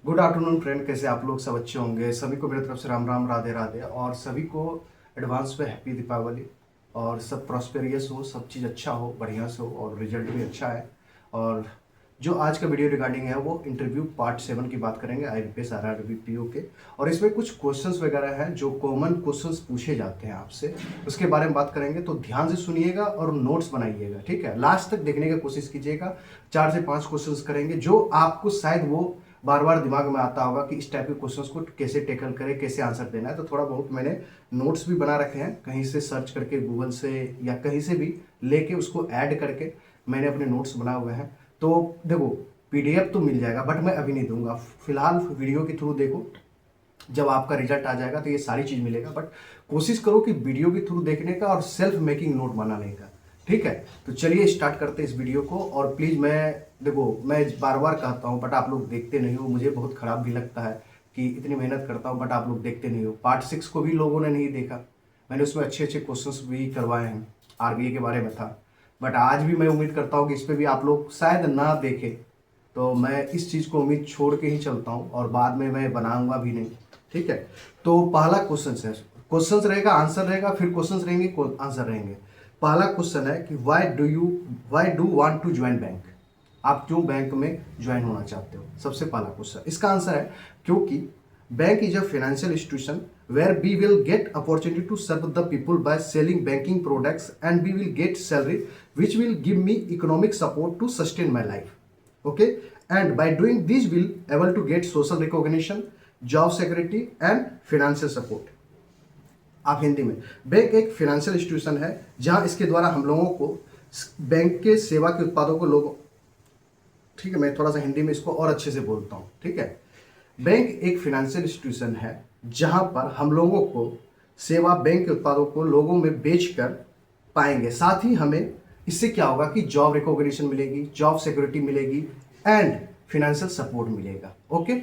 Good afternoon friend, कैसे आप लोग? सब अच्छे होंगे। सभी को मेरी तरफ से राम राम, राधे राधे। और सभी को एडवांस में हैप्पी दीपावली। और सब प्रॉस्पेरियस हो, सब चीज़ अच्छा हो, बढ़िया से हो और रिजल्ट भी अच्छा है। और जो आज का वीडियो रिगार्डिंग है वो इंटरव्यू पार्ट 7 की बात करेंगे, IBPS RRBPO के। और इसमें कुछ क्वेश्चंस वगैरह हैं जो कॉमन क्वेश्चंस पूछे जाते हैं आपसे, उसके बारे में बात करेंगे। तो ध्यान से सुनिएगा और नोट्स बनाइएगा, ठीक है? लास्ट तक देखने की कोशिश कीजिएगा। 4 से 5 क्वेश्चंस करेंगे जो आपको शायद वो बार बार दिमाग में आता होगा कि इस टाइप के क्वेश्चंस को कैसे टैकल करें, कैसे आंसर देना है। तो थोड़ा बहुत मैंने नोट्स भी बना रखे हैं, कहीं से सर्च करके, गूगल से या कहीं से भी लेके उसको ऐड करके मैंने अपने नोट्स बनाए हुए हैं। तो देखो, PDF तो मिल जाएगा बट मैं अभी नहीं दूंगा, फिलहाल वीडियो के थ्रू देखो। जब आपका रिजल्ट आ जाएगा तो ये सारी चीज मिलेगा, बट कोशिश करो कि वीडियो के थ्रू देखने का और सेल्फ मेकिंग नोट बनाने का, ठीक है? तो चलिए स्टार्ट करते हैं इस वीडियो को। और प्लीज, मैं बार बार कहता हूँ बट आप लोग देखते नहीं हो, मुझे बहुत खराब भी लगता है कि इतनी मेहनत करता हूँ बट आप लोग देखते नहीं हो। पार्ट 6 को भी लोगों ने नहीं देखा, मैंने उसमें अच्छे अच्छे क्वेश्चंस भी करवाए हैं, RBI के बारे में था। बट आज भी मैं उम्मीद करता हूँ कि इस पर भी आप लोग शायद ना देखें, तो मैं इस चीज़ को उम्मीद छोड़ के ही चलता हूँ और बाद में मैं बनाऊंगा भी नहीं, ठीक है? तो पहला क्वेश्चन रहेगा, आंसर रहेगा, फिर क्वेश्चन रहेंगे, आंसर रहेंगे। पहला क्वेश्चन है कि why do want to join bank? आप क्यों बैंक में ज्वाइन होना चाहते हो? सबसे पहला क्वेश्चन। इसका आंसर है क्योंकि bank is a financial institution where we will get opportunity to serve the people by selling banking products, and we will get salary which will give me economic support to sustain my life. Okay, and by doing this will able to get social recognition, job security and financial support. आप हिंदी में, bank एक financial institution है जहां इसके द्वारा हम लोगों को बैंक के सेवा के उत्पादों को लोगों, ठीक है, मैं थोड़ा सा हिंदी में इसको और अच्छे से बोलता हूँ, ठीक है? बैंक एक फाइनेंशियल इंस्टीट्यूशन है जहां पर हम लोगों को सेवा, बैंक के उत्पादों को लोगों में बेचकर पाएंगे। साथ ही हमें इससे क्या होगा कि जॉब रिकॉग्निशन मिलेगी, जॉब सिक्योरिटी मिलेगी एंड फाइनेंशियल सपोर्ट मिलेगा। ओके,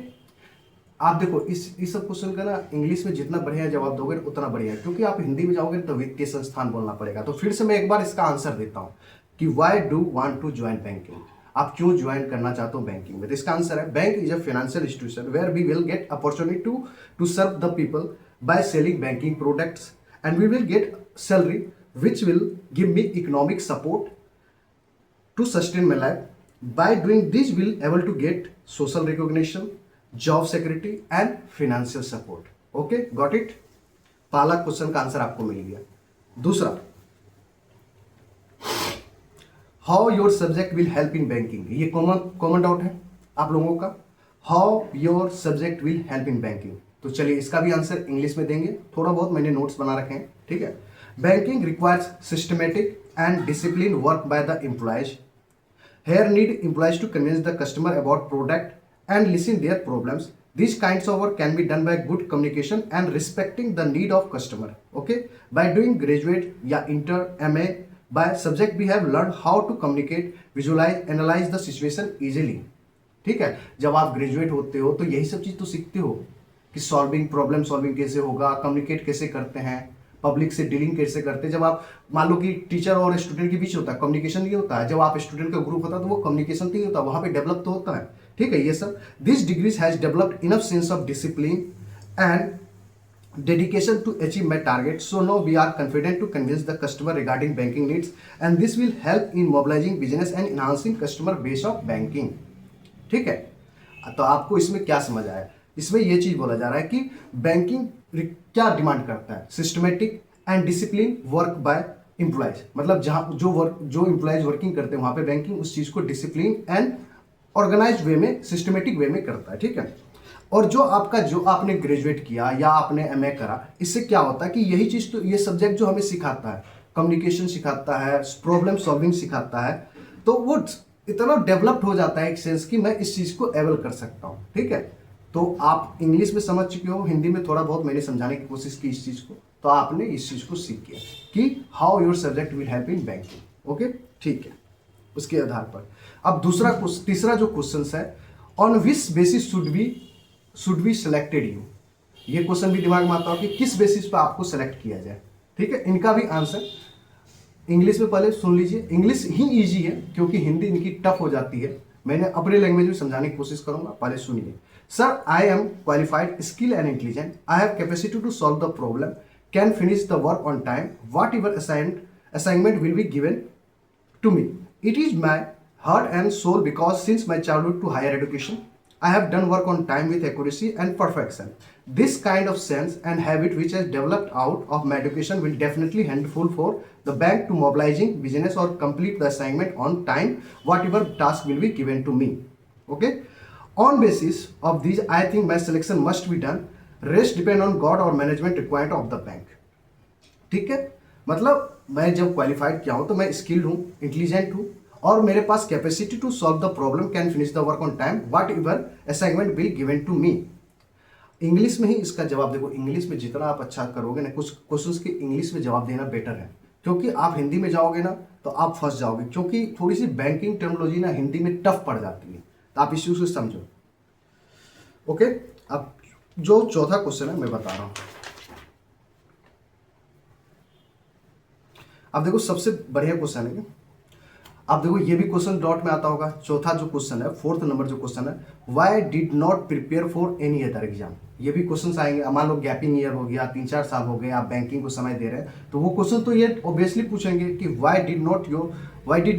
आप देखो इस सब क्वेश्चन का ना इंग्लिश में जितना बढ़िया जवाब दोगे उतना बढ़िया है, क्योंकि आप हिंदी में जाओगे तो वित्तीय संस्थान बोलना पड़ेगा। तो फिर से मैं एक बार इसका आंसर देता हूँ कि why do want to join banking? आप क्यों ज्वाइन करना चाहते हो बैंकिंग में? तो इसका आंसर है bank is a financial institution where we will get opportunity to serve the people by selling banking products and we will get salary which will give me economic support to sustain my life. By doing this we'll able to get social recognition, job security and financial support. Okay, got it? पहला question का answer आपको मिल गया। दूसरा, how your subject will help in banking? ये common doubt है आप लोगों का, how your subject will help in banking. तो चलिए इसका भी आंसर इंग्लिश में देंगे, थोड़ा बहुत मैंने नोट्स बना रखे हैं, ठीक है? Banking requires systematic and discipline work by the employees. Here need employees to convince the customer about product and listen their problems. These kinds of work can be done by good communication and respecting the need of customer. Okay, by doing graduate या inter MA by subject we have learned how to communicate, visualize, analyze the situation easily. ठीक है, जब आप graduate होते हो तो यही सब चीज तो सीखते हो कि सॉल्विंग, प्रॉब्लम सॉल्विंग कैसे होगा, कम्युनिकेट कैसे करते हैं, पब्लिक से डीलिंग कैसे करते हैं। जब आप मान लो कि टीचर और स्टूडेंट के बीच होता है, कम्युनिकेशन नहीं होता है। जब आप स्टूडेंट का ग्रुप होता है तो वो कम्युनिकेशन नहीं होता, वहां पे डेवलप तो होता है, ठीक है? ये सब this degrees has developed enough sense of discipline and dedication to achieve my target, so now we are confident to convince the customer regarding banking needs and this will help in mobilizing business and enhancing customer base of banking. ठीक है, तो आपको इसमें क्या समझ आया? इसमें यह चीज बोला जा रहा है कि बैंकिंग क्या डिमांड करता है, systematic and discipline work by employees. मतलब जहां जो एम्प्लॉयज वर्किंग करते हैं वहां पे बैंकिंग उस चीज को डिसिप्लिन एंड ऑर्गेनाइज्ड वे में, सिस्टमेटिक वे में करता है, ठीक है? और जो आपने ग्रेजुएट किया या आपने MA करा, इससे क्या होता है कि यही चीज, तो ये सब्जेक्ट जो हमें सिखाता है, कम्युनिकेशन सिखाता है, प्रॉब्लम सॉल्विंग सिखाता है, तो वो इतना डेवलप्ड हो जाता है एक सेंस कि मैं इस चीज को एवल कर सकता हूं, ठीक है? तो आप इंग्लिश में समझ चुके हो, हिंदी में थोड़ा बहुत मैंने समझाने की कोशिश की इस चीज को, तो आपने इस चीज को सीख किया कि how your subject will help in banking. Okay, ठीक है, उसके आधार पर अब तीसरा जो क्वेश्चन है, on which basis should be selected you? ये क्वेश्चन भी दिमाग में आता हो कि किस बेसिस पर आपको सेलेक्ट किया जाए, ठीक है? इनका भी आंसर इंग्लिश में पहले सुन लीजिए। इंग्लिश ही इजी है क्योंकि हिंदी इनकी टफ हो जाती है, मैंने अपने लैंग्वेज में समझाने की कोशिश करूंगा, पहले सुनिए। Sir, I am qualified, skill and intelligent, I have capacity to solve the problem, can finish the work on time, whatever assignment will be given to me. It is my heart and soul because since my childhood to higher education, I have done work on time with accuracy and perfection. This kind of sense and habit which has developed out of my education will definitely helpful for the bank to mobilizing business or complete the assignment on time, whatever task will be given to me. Okay? On basis of these, I think my selection must be done. Rest depend on God or management required of the bank. ठीक है, मतलब मैं जब qualified किया हूं तो मैं skilled हूं, इंटेलिजेंट हूं, और मेरे पास capacity to solve the problem, can finish the work on time, whatever assignment will given to me. English में ही इसका जवाब देखो, इंग्लिश में जितना आप अच्छा करोगे ना, कुछ क्वेश्चंस के इंग्लिश में जवाब देना बेटर है, क्योंकि आप हिंदी में जाओगे ना तो आप फंस जाओगे, क्योंकि थोड़ी सी बैंकिंग टर्मिनोलॉजी ना हिंदी में टफ पड़ जाती है, तो आप इस चीज को समझो। ओके, अब जो चौथा क्वेश्चन है मैं बता रहा हूं। अब देखो सबसे बढ़िया क्वेश्चन है, अब देखो ये भी क्वेश्चन डॉट में आता होगा। चौथा जो क्वेश्चन है, फोर्थ नंबर जो क्वेश्चन है, why did not prepare for any other exam. ये भी क्वेश्चन आएंगे, मान लो गैपिंग ईयर हो गया, 3-4 साल हो गए, आप बैंकिंग को समय दे रहे हैं, तो वो क्वेश्चन तो ये ऑब्वियसली पूछेंगे कि why did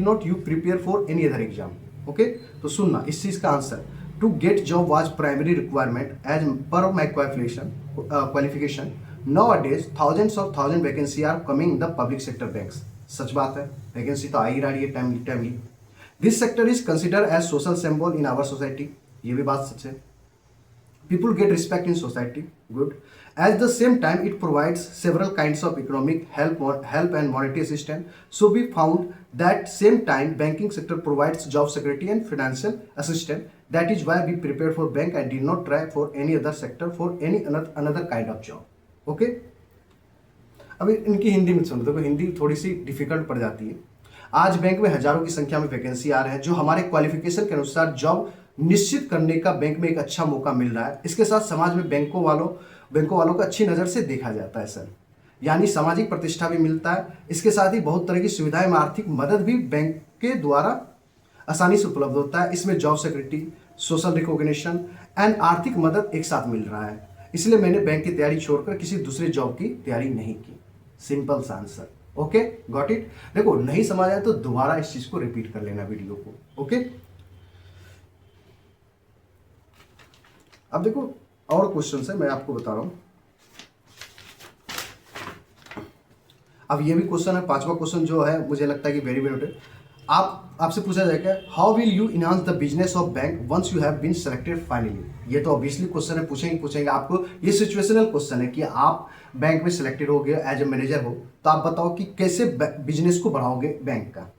not you prepare for any other exam. Okay, तो सुनना इस चीज का answer, to get job was primary requirement as per my qualification. Nowadays, thousands of vacancy are coming in the public sector banks. सच बात है, vacancy तो आ ही रही है timely. This sector is considered as social symbol in our society. ये भी बात सच है। People get respect in society. Good. At the same time, it provides several kinds of economic help and monetary assistance. So we found that same time banking sector provides job security and financial assistance. That is why we prepared for bank and did not try for any other sector for any another kind of job. Okay, अभी इनकी हिंदी में सुनो, देखो हिंदी थोड़ी सी difficult पड़ जाती है। आज बैंक में हजारों की संख्या में वैकेंसी आ रहे हैं, जो हमारे क्वालिफिकेशन के अनुसार जॉब निश्चित करने का बैंक में एक अच्छा मौका मिल रहा है। इसके साथ समाज में बैंकों वालों को अच्छी नज़र से देखा जाता है सर, यानी सामाजिक प्रतिष्ठा भी मिलता है। इसके साथ ही बहुत तरह की सुविधाएं में आर्थिक मदद भी बैंक के द्वारा आसानी से उपलब्ध होता है। इसमें job security, social recognition and आर्थिक मदद एक साथ मिल रहा है। इसलिए मैंने बैंक की तैयारी छोड़कर किसी दूसरे जॉब की तैयारी नहीं की। सिंपल सा आंसर। Okay, got it. देखो नहीं समझ आया तो दोबारा इस चीज को रिपीट कर लेना वीडियो को। ओके, अब देखो और क्वेश्चन है, मैं आपको बता रहा हूं। अब ये भी क्वेश्चन है, पांचवा क्वेश्चन जो है मुझे लगता है कि वेरी वेरी आपसे पूछा जाएगा, how will you enhance the business of bank once you have been selected finally. ये तो ऑब्वियसली क्वेश्चन है, पूछेंगे आपको। ये सिचुएशनल क्वेश्चन है कि आप बैंक में सिलेक्टेड हो गए, एज ए मैनेजर हो, तो आप बताओ कि कैसे बिजनेस को बढ़ाओगे बैंक का।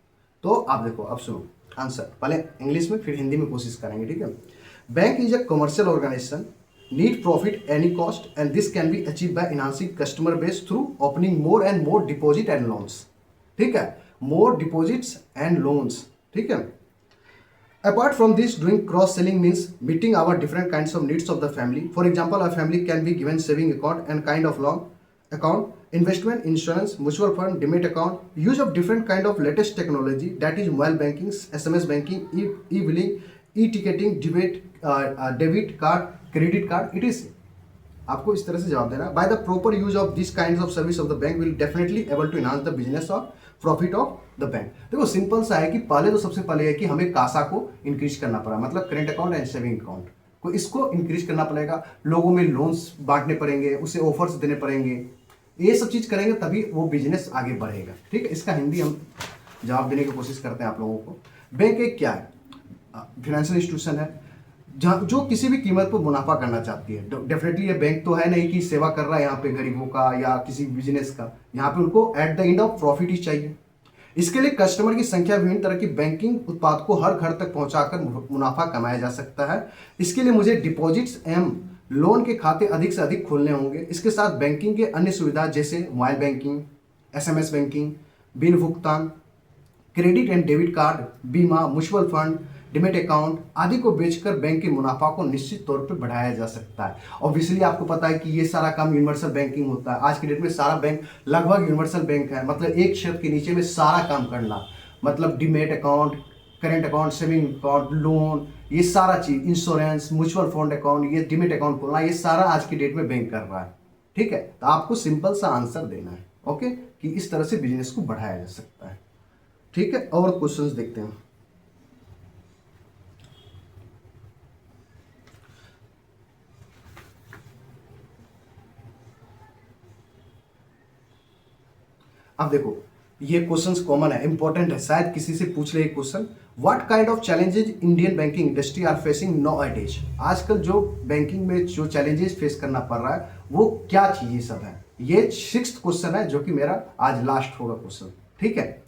तो आप देखो, अब सुनो आंसर, पहले इंग्लिश में फिर हिंदी में कोशिश करेंगे, ठीक है। Bank is a commercial organization, need profit any cost and this can be achieve by enhancing customer base through opening more and more deposit and loans. ठीक है, मोर डिपॉजिट्स एंड लोन्स, ठीक है। Apart from this, doing cross selling means meeting our different kinds of needs of the family. For example, a family can be given saving account and kind of loan account, investment, insurance, mutual fund, demat account, use of different kind of latest technology, that is mobile banking, SMS banking, e-billing, e-ticketing, debit card, credit card, etc. आपको इस तरह से जवाब देना। By the proper use of these kinds of service of the bank will definitely able to enhance the business of profit of the bank. देखो simple सा है कि पहले तो सबसे पहले है कि हमें कासा को इंक्रीज करना पड़ा, मतलब current account and saving account को, इसको इंक्रीज करना पड़ेगा। लोगों में लोन्स बांटने पड़ेंगे, उसे ऑफर्स देने पड़ेंगे, ये सब चीज करेंगे तभी वो बिजनेस आगे बढ़ेगा। ठीक है, इसका हिंदी हम जवाब देने की कोशिश करते हैं आप लोगों को। बैंक एक क्या है? फाइनेंशियल इंस्टीट्यूशन है जो किसी भी कीमत पर मुनाफा करना चाहती है। डेफिनेटली ये बैंक तो है नहीं कि सेवा कर रहा है यहाँ पे गरीबों का या किसी बिजनेस का, यहाँ पे उनको at the end of profit ही चाहिए। इसके लिए कस्टमर की संख्या विभिन्न तरह की बैंकिंग उत्पाद को हर घर तक पहुंचाकर मुनाफा कमाया जा सकता है। इसके लिए मुझे डिपॉजिट्स एवं लोन के खाते अधिक से अधिक खोलने होंगे। इसके साथ बैंकिंग के अन्य सुविधा जैसे mobile banking, SMS banking, bill भुगतान, क्रेडिट एंड डेबिट कार्ड, बीमा, म्यूचुअल फंड, डिमेट अकाउंट आदि को बेचकर बैंक के मुनाफा को निश्चित तौर पर बढ़ाया जा सकता है। ऑब्वियसली आपको पता है कि ये सारा काम यूनिवर्सल बैंकिंग होता है। आज की डेट में सारा बैंक लगभग यूनिवर्सल बैंक है, मतलब एक छत के नीचे में सारा काम करना, मतलब demat account, current account, saving account, loan, ये सारा चीज, इंश्योरेंस, म्यूचुअल फंड अकाउंट, ये डिमिट अकाउंट खोलना, ये सारा आज की डेट में बैंक कर रहा है। ठीक है, तो आपको सिंपल सा आंसर देना है, ओके, कि इस तरह से बिजनेस को बढ़ाया जा सकता है। ठीक है, और क्वेश्चंस देखते हैं। अब देखो, ये क्वेश्चंस कॉमन है, इंपॉर्टेंट है, शायद किसी से पूछ ले question. What kind of challenges Indian banking industry are facing nowadays. आजकल जो बैंकिंग में जो चैलेंजेस फेस करना पड़ रहा है वो क्या चीजें सब है। ये 6th क्वेश्चन है जो कि मेरा आज लास्ट होगा क्वेश्चन। ठीक है,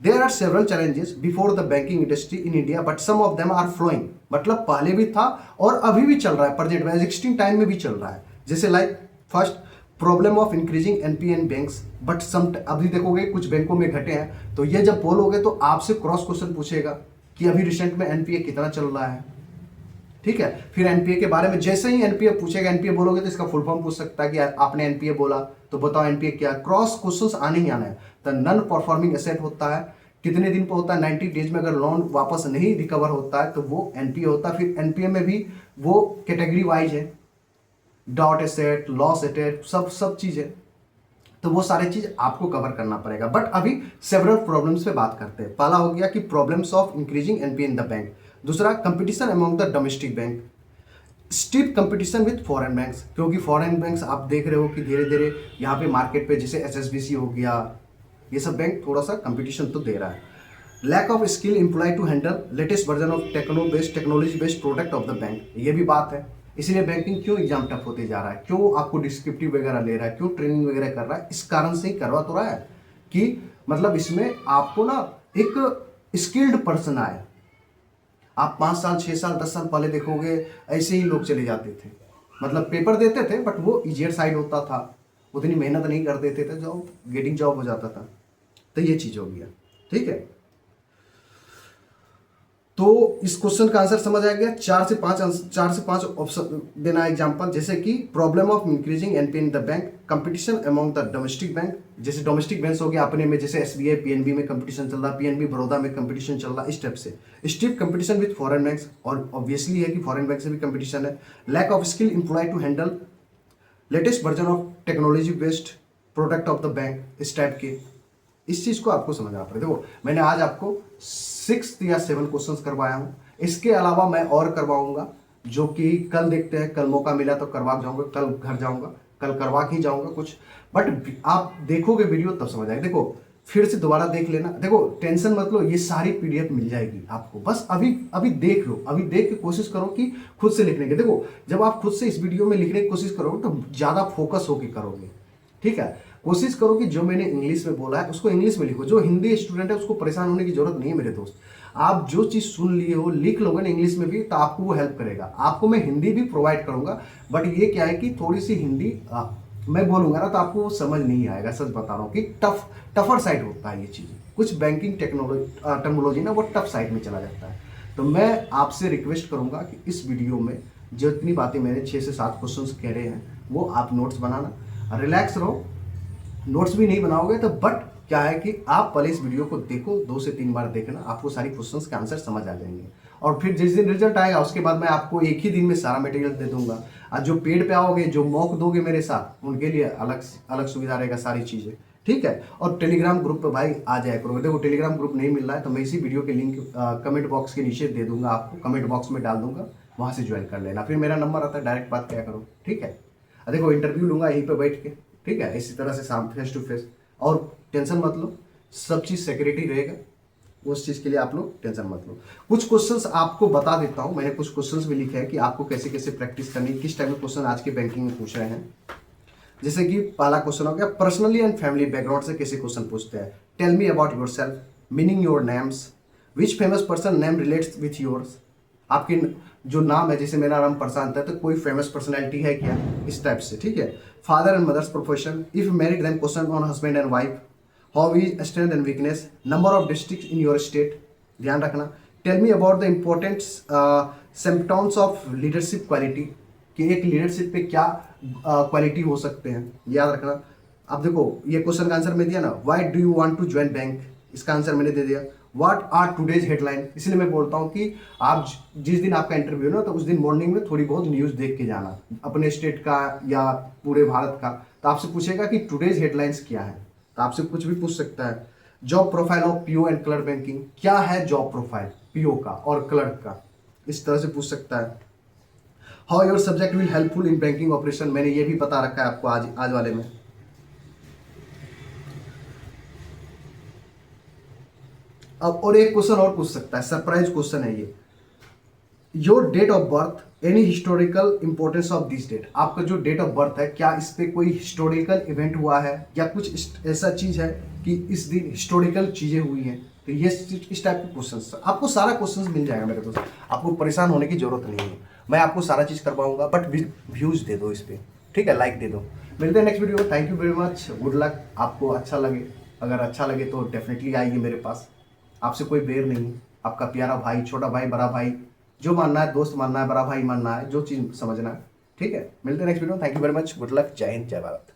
there are several challenges before the banking industry in India but some of them are flowing. मतलब पहले भी था और अभी भी चल रहा है, प्रेजेंट में एग्जिस्टिंग टाइम में भी चल रहा है। जैसे like first, problem of increasing NPA in banks but some, अभी देखोगे कुछ बैंकों में घटे हैं, तो ये जब बोलोगे तो आपसे क्रॉस क्वेश्चन पूछेगा कि अभी रिसेंट में एनपीए कितना चल रहा है। ठीक है, फिर एनपीए के बारे में जैसे ही एनपीए पूछेगा, एनपीए बोलोगे तो इसका फुल फॉर्म पूछ सकता है कि आपने एनपीए बोला तो बताओ एनपीए क्या। क्रॉस क्वेश्चंस आने ही आना है। तो नॉन परफॉर्मिंग एसेट होता है, कितने दिन पर होता है, 90 डेज में अगर लोन वापस नहीं रिकवर होता है तो वो एनपीए होता है। फिर एनपीए में भी वो कैटेगरी वाइज है, डॉट एसेट, लॉस एसेट, सब चीजें, तो वो सारी चीज आपको कवर करना पड़ेगा। बट अभी सेवरल प्रॉब्लम्स पे बात करते हैं। पहला हो गया कि problems of increasing NPA in the bank. दूसरा, competition among the domestic bank, stiff competition with foreign banks, क्योंकि फॉरेन बैंक्स आप देख रहे हो कि धीरे धीरे यहाँ पे मार्केट पे, जैसे एचएसबीसी हो गया, ये सब बैंक थोड़ा सा कंपटीशन तो दे रहा है। Lack of skill employ to handle latest version of technology based product of the bank, ये भी बात है। इसीलिए बैंकिंग क्यों एग्जाम टफ होते जा रहा है, क्यों आपको डिस्क्रिप्टिव वगैरह ले रहा है, क्यों ट्रेनिंग वगैरह कर रहा है, इस कारण से ही करवा तो रहा है कि मतलब इसमें आपको ना एक स्किल्ड पर्सन आए। आप 5 साल 6 साल 10 साल पहले देखोगे ऐसे ही लोग चले जाते थे, मतलब पेपर देते थे बट वो इजियर साइड होता था, उतनी मेहनत नहीं कर देते थे, जॉब गेटिंग जॉब हो जाता था। तो ये चीज हो गया। ठीक है, तो इस क्वेश्चन का आंसर समझ आ गया। 4 से 5 ऑप्शन देना एग्जांपल, जैसे कि problem of increasing NPA in the bank, competition among the domestic bank, जैसे डोमेस्टिक बैंक हो गया अपने में, जैसे एसबीआई पीएनबी में कंपटीशन चल रहा, पीएनबी बड़ौदा में कंपटीशन चल रहा, इस टाइप से। Stiff competition with foreign banks, और ऑब्वियसली है कि फॉरेन बैंक से भी कंपटीशन है। Lack of skill employ to handle latest version of technology based product of the bank, इस टाइप के। इस चीज को आपको समझना पड़ेगा। देखो मैंने आज आपको 6 या 7 क्वेश्चंस करवाया हूं, इसके अलावा मैं और करवाऊंगा, जो कि कल देखते हैं, कल मौका मिला तो करवा जाऊंगा, कल घर जाऊंगा, कल करवा के ही जाऊंगा कुछ। बट आप देखोगे वीडियो तब समझ आएगा। देखो फिर से दोबारा देख लेना, देखो टेंशन मत लो, ये सारी पीडीएफ मिल जाएगी आपको, बस अभी अभी देख लो, अभी देख के कोशिश करो कि खुद से लिखने की। देखो जब आप खुद से इस वीडियो में लिखने की कोशिश करोगे तो ज्यादा फोकस होकर करोगे। ठीक है, कोशिश करो कि जो मैंने इंग्लिश में बोला है उसको इंग्लिश में लिखो। जो हिंदी स्टूडेंट है उसको परेशान होने की जरूरत नहीं है मेरे दोस्त। आप जो चीज सुन लिए हो लिख लोगे ना इंग्लिश में भी, तो आपको वो हेल्प करेगा। आपको मैं हिंदी भी प्रोवाइड करूंगा, बट ये क्या है कि थोड़ी सी हिंदी मैं बोलूंगा ना तो आपको वो समझ नहीं आएगा। सच बता रहा हूँ कि टफर साइड होता है ये चीज, कुछ बैंकिंग टेक्नोलॉजी ना वो टफ साइड में चला जाता है। तो मैं आपसे रिक्वेस्ट करूंगा कि इस वीडियो में जितनी बातें मैंने 6 से 7 क्वेश्चन कह रहे हैं वो आप नोट्स बनाना, रिलैक्स रहो। नोट्स भी नहीं बनाओगे तो बट क्या है कि आप पहले इस वीडियो को देखो, 2 से 3 बार देखना, आपको सारी क्वेश्चंस के आंसर समझ आ जाएंगे। और फिर जिस दिन रिजल्ट आएगा उसके बाद मैं आपको एक ही दिन में सारा मटेरियल दे दूंगा। और जो पेड पे आओगे, जो मॉक दोगे मेरे साथ, उनके लिए अलग अलग सुविधा रहेगा, सारी चीज़ें। ठीक है, और टेलीग्राम ग्रुप पे भाई आ जाया करोगे। देखो टेलीग्राम ग्रुप नहीं मिल रहा है तो मैं इसी वीडियो के लिंक कमेंट बॉक्स के नीचे दे दूंगा, आपको कमेंट बॉक्स में डाल दूंगा, वहाँ से ज्वाइन कर लेना। फिर मेरा नंबर आता है, डायरेक्ट बात किया करो। ठीक है, देखो इंटरव्यू लूंगा यहीं पे बैठ के, ठीक है, इसी तरह से शाम फेस टू फेस। और टेंशन मत लो, सब चीज़ सिक्योरिटी रहेगा, उस चीज़ के लिए आप लोग टेंशन मत लो। कुछ क्वेश्चंस आपको बता देता हूं, मैंने कुछ क्वेश्चंस भी लिखे हैं कि आपको कैसे कैसे प्रैक्टिस करनी, किस टाइप में क्वेश्चन आज के बैंकिंग में पूछ रहे हैं। जैसे कि पहला क्वेश्चन हो गया, पर्सनली एंड फैमिली बैकग्राउंड से कैसे क्वेश्चन पूछते हैं। Tell me about yourself, meaning your names, which famous person name relates with yours. आपके जो नाम है, जैसे मेरा नाम प्रशांत है तो कोई फेमस पर्सनैलिटी है क्या, इस टाइप से। ठीक है, father and mother's profession, if married then question on husband and wife, how is strength and weakness, number of district in your state, ध्यान रखना। Tell me about the important symptoms of leadership quality, कि एक leadership पे क्या quality हो सकते हैं, याद रखना। अब देखो ये क्वेश्चन का आंसर मैं दिया ना, why do you want to join bank, इसका आंसर मैंने दे दिया। What are today's headline. इसलिए मैं बोलता हूँ कि आप जिस दिन आपका इंटरव्यू है ना, तो उस दिन मॉर्निंग में थोड़ी बहुत न्यूज़ देख के जाना, अपने स्टेट का या पूरे भारत का। तो आपसे पूछेगा कि टुडेज हेडलाइंस क्या है, तो आपसे कुछ भी पूछ सकता है। Job profile of PO and clerk banking, क्या है जॉब प्रोफाइल पीओ का और क्लर्क का, इस तरह से पूछ सकता है। How your subject will helpful in banking operation, मैंने ये भी बता रखा है आपको आज वाले में। अब और एक क्वेश्चन और पूछ सकता है, सरप्राइज क्वेश्चन है ये। Your date of birth, any historical importance of this date, आपका जो डेट ऑफ बर्थ है क्या इस पे कोई हिस्टोरिकल इवेंट हुआ है या कुछ ऐसा चीज है कि इस दिन हिस्टोरिकल चीजें हुई हैं। तो ये इस टाइप के क्वेश्चन, आपको सारा क्वेश्चन मिल जाएगा मेरे दोस्त, आपको परेशान होने की जरूरत नहीं है, मैं आपको सारा चीज करवाऊंगा। बट व्यूज दे दो इस पर, ठीक है, लाइक दे दो। मिलते हैं नेक्स्ट वीडियो में, thank you very much, good luck. आपको अच्छा लगे, अगर अच्छा लगे तो डेफिनेटली आइए मेरे पास, आपसे कोई बेर नहीं है, आपका प्यारा भाई, छोटा भाई, बड़ा भाई, जो मानना है, दोस्त मानना है, बड़ा भाई मानना है, जो चीज़ समझना है, ठीक है। मिलते हैं नेक्स्ट वीडियो में, thank you very much, good luck, जय हिंद, जय भारत।